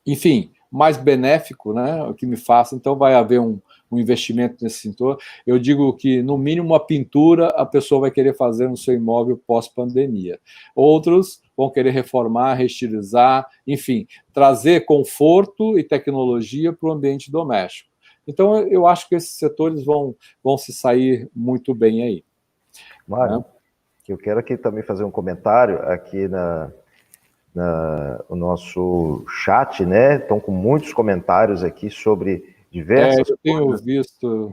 enfim, mais benéfico, né, o que me faça. Então vai haver um investimento nesse setor. Eu digo que, no mínimo, uma pintura a pessoa vai querer fazer no seu imóvel pós-pandemia. Outros vão querer reformar, reestilizar, enfim, trazer conforto e tecnologia para o ambiente doméstico. Então, eu acho que esses setores vão se sair muito bem aí. Mário, né? Eu quero aqui também fazer um comentário aqui o nosso chat, né? Estão com muitos comentários aqui sobre diversas eu tenho visto.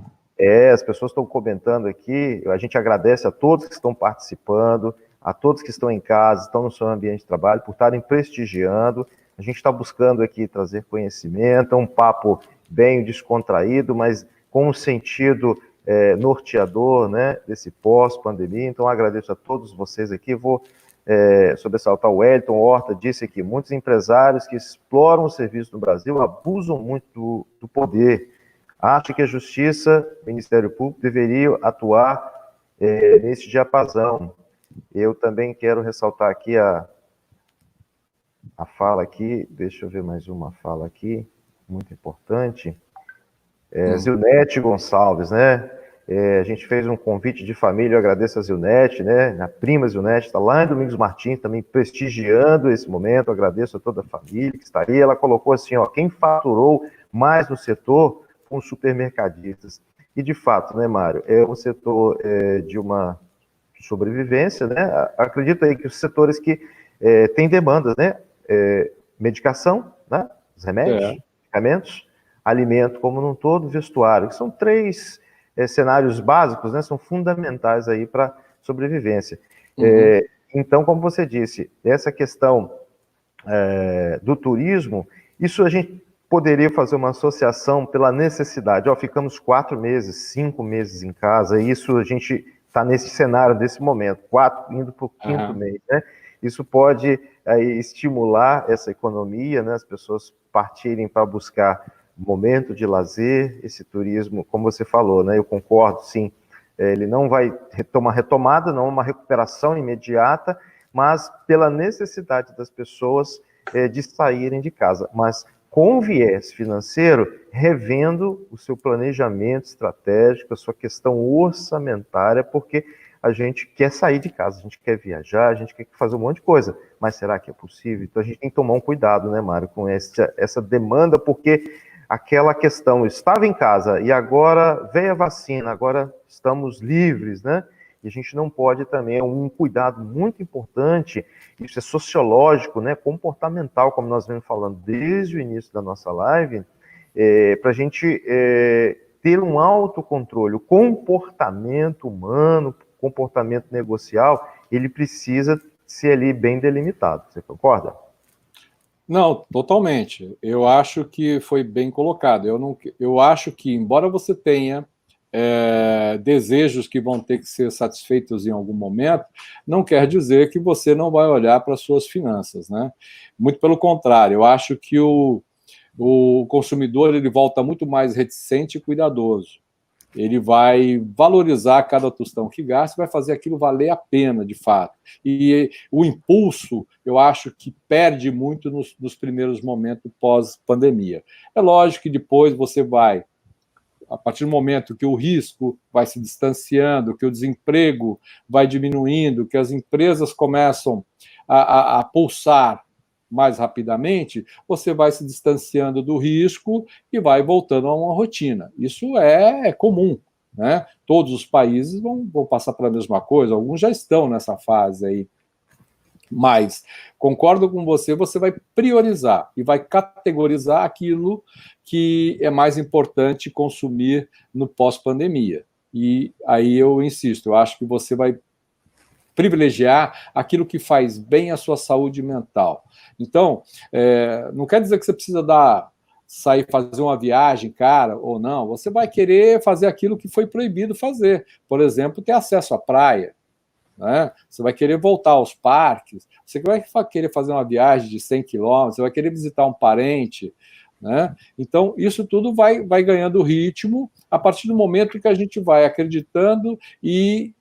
As pessoas estão comentando aqui. A gente agradece a todos que estão participando, a todos que estão em casa, estão no seu ambiente de trabalho, por estarem prestigiando. A gente está buscando aqui trazer conhecimento, um papo bem descontraído, mas com um sentido norteador, né, desse pós-pandemia. Então, agradeço a todos vocês aqui. Vou sobressaltar o Wellington Horta, disse aqui: muitos empresários que exploram o serviço no Brasil abusam muito do poder. Acho que a Justiça, o Ministério Público, deveriam atuar nesse diapasão. Eu também quero ressaltar aqui a fala aqui, deixa eu ver mais uma fala aqui, muito importante. Zilnete Gonçalves, né? A gente fez um convite de família, eu agradeço a Zilnete, né? A prima Zilnete está lá em Domingos Martins, também prestigiando esse momento, eu agradeço a toda a família que está aí. Ela colocou assim, ó, quem faturou mais no setor foram os supermercadistas. E de fato, né, Mário, é um setor de uma sobrevivência, né? Acredito aí que os setores que têm demandas, né? Medicação, né? Os remédios, medicamentos, alimento como num todo, vestuário, que são três cenários básicos, né? São fundamentais aí para sobrevivência. Então, como você disse, essa questão do turismo, isso a gente poderia fazer uma associação pela necessidade. Ó, ficamos 4 meses, 5 meses em casa, e isso a gente está nesse cenário, nesse momento, 4 indo para o 5º mês, né? Isso pode aí estimular essa economia, né? As pessoas partirem para buscar momento de lazer, esse turismo, como você falou, né? Eu concordo, sim, ele não vai ter uma retomada, não uma recuperação imediata, mas pela necessidade das pessoas de saírem de casa, mas com viés financeiro, revendo o seu planejamento estratégico, a sua questão orçamentária, porque a gente quer sair de casa, a gente quer viajar, a gente quer fazer um monte de coisa, mas será que é possível? Então a gente tem que tomar um cuidado, né, Mário, com essa demanda, porque aquela questão, estava em casa e agora veio a vacina, agora estamos livres, né? E a gente não pode também, é um cuidado muito importante, isso é sociológico, né, comportamental, como nós vemos falando desde o início da nossa live, para a gente ter um autocontrole. O comportamento humano, comportamento negocial, ele precisa ser ali bem delimitado. Você concorda? Não, totalmente. Eu acho que foi bem colocado. Eu acho que, embora você tenha desejos que vão ter que ser satisfeitos em algum momento, não quer dizer que você não vai olhar para as suas finanças, né? Muito pelo contrário, eu acho que o consumidor ele volta muito mais reticente e cuidadoso. Ele vai valorizar cada tostão que gasta e vai fazer aquilo valer a pena, de fato. E o impulso, eu acho que perde muito nos primeiros momentos pós-pandemia. É lógico que depois você vai, a partir do momento que o risco vai se distanciando, que o desemprego vai diminuindo, que as empresas começam a pulsar mais rapidamente, você vai se distanciando do risco e vai voltando a uma rotina. Isso é comum, né? Todos os países vão passar pela mesma coisa, alguns já estão nessa fase aí. Mas, concordo com você, você vai priorizar e vai categorizar aquilo que é mais importante consumir no pós-pandemia. E aí eu insisto, eu acho que você vai privilegiar aquilo que faz bem à sua saúde mental. Então, não quer dizer que você precisa sair fazer uma viagem cara ou não, você vai querer fazer aquilo que foi proibido fazer. Por exemplo, ter acesso à praia, né? Você vai querer voltar aos parques, você vai querer fazer uma viagem de 100 quilômetros, você vai querer visitar um parente, né? Então, isso tudo vai ganhando ritmo a partir do momento que a gente vai acreditando e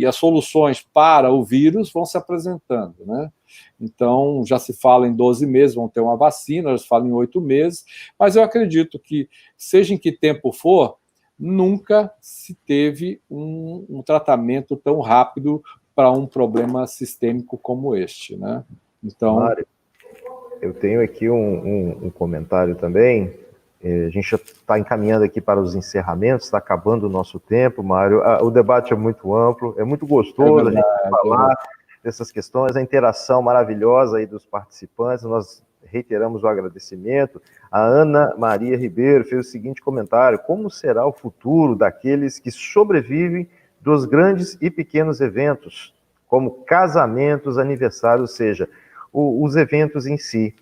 as soluções para o vírus vão se apresentando, né? Então, já se fala em 12 meses, vão ter uma vacina, já se fala em 8 meses, mas eu acredito que, seja em que tempo for, nunca se teve um tratamento tão rápido para um problema sistêmico como este, né? Então, Mário, eu tenho aqui um comentário também. A gente já está encaminhando aqui para os encerramentos, está acabando o nosso tempo, Mário. O debate é muito amplo, é muito gostoso a gente falar dessas questões, a interação maravilhosa aí dos participantes. Nós reiteramos o agradecimento. A Ana Maria Ribeiro fez o seguinte comentário: como será o futuro daqueles que sobrevivem dos grandes e pequenos eventos, como casamentos, aniversários, ou seja, os eventos em si?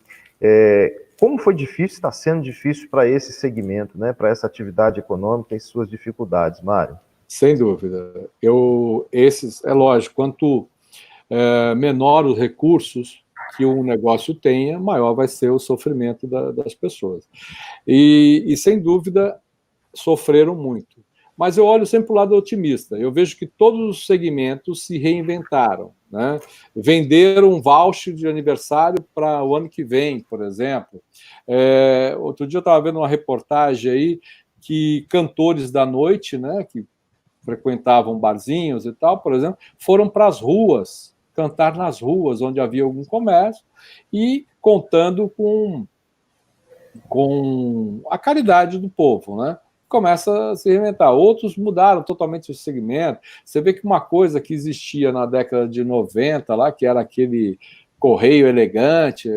Como foi difícil, está sendo difícil para esse segmento, né, para essa atividade econômica e suas dificuldades, Mário? Sem dúvida. É lógico, quanto menor os recursos que um negócio tenha, maior vai ser o sofrimento das pessoas. E, sem dúvida, sofreram muito. Mas eu olho sempre para o lado otimista. Eu vejo que todos os segmentos se reinventaram, né? Vender um voucher de aniversário para o ano que vem, por exemplo. Outro dia eu estava vendo uma reportagem aí que cantores da noite, né, que frequentavam barzinhos e tal, por exemplo, foram para as ruas, cantar nas ruas, onde havia algum comércio, e contando com a caridade do povo, né? Começa a se reinventar. Outros mudaram totalmente o segmento. Você vê que uma coisa que existia na década de 90, lá, que era aquele correio elegante,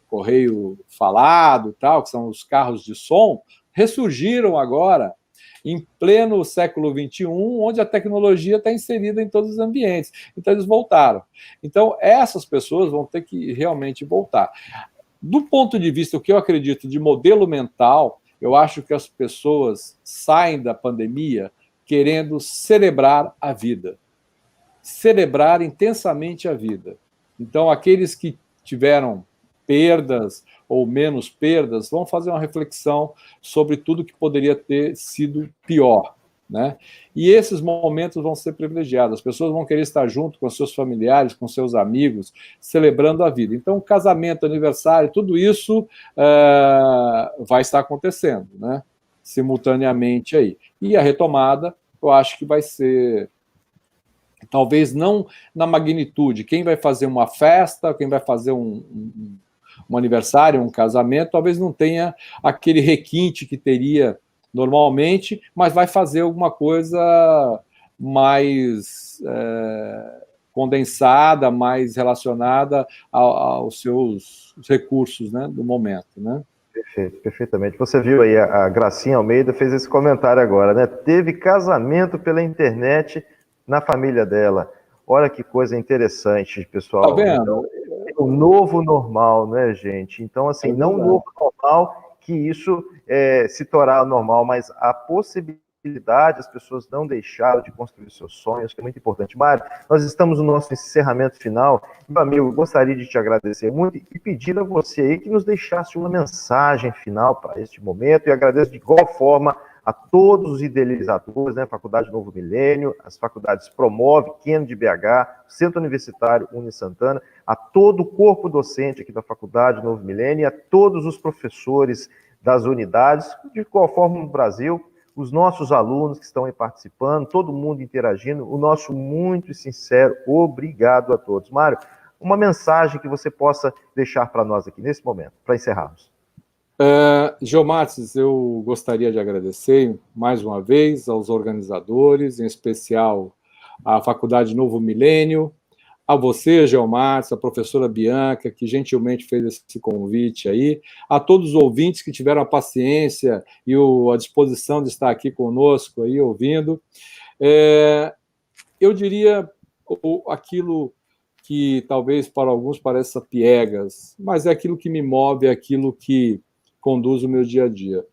correio falado, tal, que são os carros de som, ressurgiram agora em pleno século XXI, onde a tecnologia está inserida em todos os ambientes. Então, eles voltaram. Então, essas pessoas vão ter que realmente voltar. Do ponto de vista, o que eu acredito de modelo mental, eu acho que as pessoas saem da pandemia querendo celebrar a vida, celebrar intensamente a vida. Então, aqueles que tiveram perdas ou menos perdas vão fazer uma reflexão sobre tudo que poderia ter sido pior, né? E esses momentos vão ser privilegiados. As pessoas vão querer estar junto com seus familiares, com seus amigos, celebrando a vida. Então, casamento, aniversário, tudo isso vai estar acontecendo, né? Simultaneamente aí. E a retomada, eu acho que vai ser, talvez não na magnitude. Quem vai fazer uma festa, quem vai fazer um aniversário, um casamento, talvez não tenha aquele requinte que teria normalmente, mas vai fazer alguma coisa mais condensada, mais relacionada aos seus recursos, né, do momento, né? Perfeito, perfeitamente. Você viu aí, a Gracinha Almeida fez esse comentário agora, né? Teve casamento pela internet na família dela. Olha que coisa interessante, pessoal. Tá vendo? Então, é o novo normal, né, gente? Então, assim, não o novo normal que isso se tornar normal, mas a possibilidade, as pessoas não deixaram de construir seus sonhos, que é muito importante. Mário, nós estamos no nosso encerramento final. Meu amigo, gostaria de te agradecer muito e pedir a você aí que nos deixasse uma mensagem final para este momento, e agradeço de igual forma a todos os idealizadores, né, Faculdade Novo Milênio, as faculdades Promove, Kennedy de BH, Centro Universitário Uni Santana, a todo o corpo docente aqui da Faculdade Novo Milênio e a todos os professores das unidades, de igual forma no Brasil, os nossos alunos que estão aí participando, todo mundo interagindo, o nosso muito sincero obrigado a todos. Mário, uma mensagem que você possa deixar para nós aqui nesse momento, para encerrarmos. Geomates, eu gostaria de agradecer mais uma vez aos organizadores, em especial à Faculdade Novo Milênio, a você, Geomates, a professora Bianca, que gentilmente fez esse convite aí, a todos os ouvintes que tiveram a paciência e a disposição de estar aqui conosco aí, ouvindo. Eu diria aquilo que talvez para alguns pareça piegas, mas é aquilo que me move, é aquilo que conduz o meu dia a dia.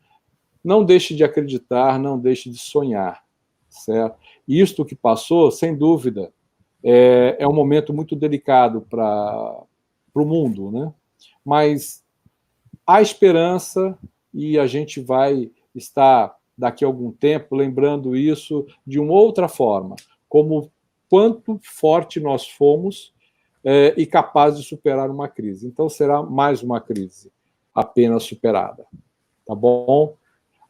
Não deixe de acreditar, não deixe de sonhar, certo? Isto que passou, sem dúvida, é um momento muito delicado para o mundo, né? Mas há esperança e a gente vai estar, daqui a algum tempo, lembrando isso de uma outra forma, como quanto forte nós fomos e capaz de superar uma crise. Então, será mais uma crise apenas superada. Tá bom?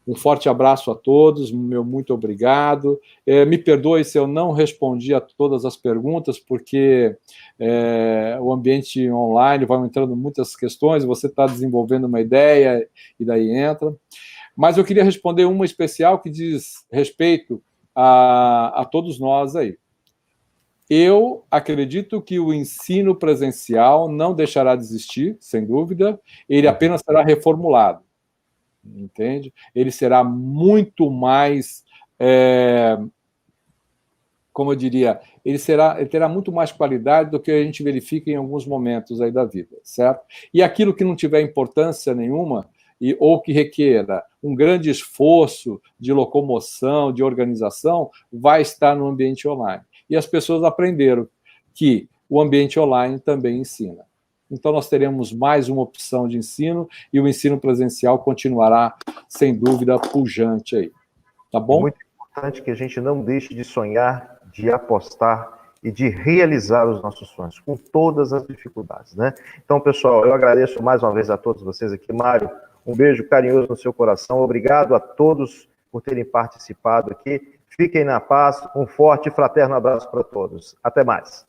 Um forte abraço a todos, meu muito obrigado. Me perdoe se eu não respondi a todas as perguntas, porque o ambiente online vai entrando muitas questões, você está desenvolvendo uma ideia e daí entra. Mas eu queria responder uma especial que diz respeito a todos nós aí. Eu acredito que o ensino presencial não deixará de existir, sem dúvida, ele apenas será reformulado, entende? Ele será muito mais, como eu diria, ele terá muito mais qualidade do que a gente verifica em alguns momentos aí da vida, certo? E aquilo que não tiver importância nenhuma, ou que requeira um grande esforço de locomoção, de organização, vai estar no ambiente online. E as pessoas aprenderam que o ambiente online também ensina. Então, nós teremos mais uma opção de ensino e o ensino presencial continuará, sem dúvida, pujante aí. Tá bom? É muito importante que a gente não deixe de sonhar, de apostar e de realizar os nossos sonhos, com todas as dificuldades, né? Então, pessoal, eu agradeço mais uma vez a todos vocês aqui. Mário, um beijo carinhoso no seu coração. Obrigado a todos por terem participado aqui. Fiquem na paz. Um forte e fraterno abraço para todos. Até mais.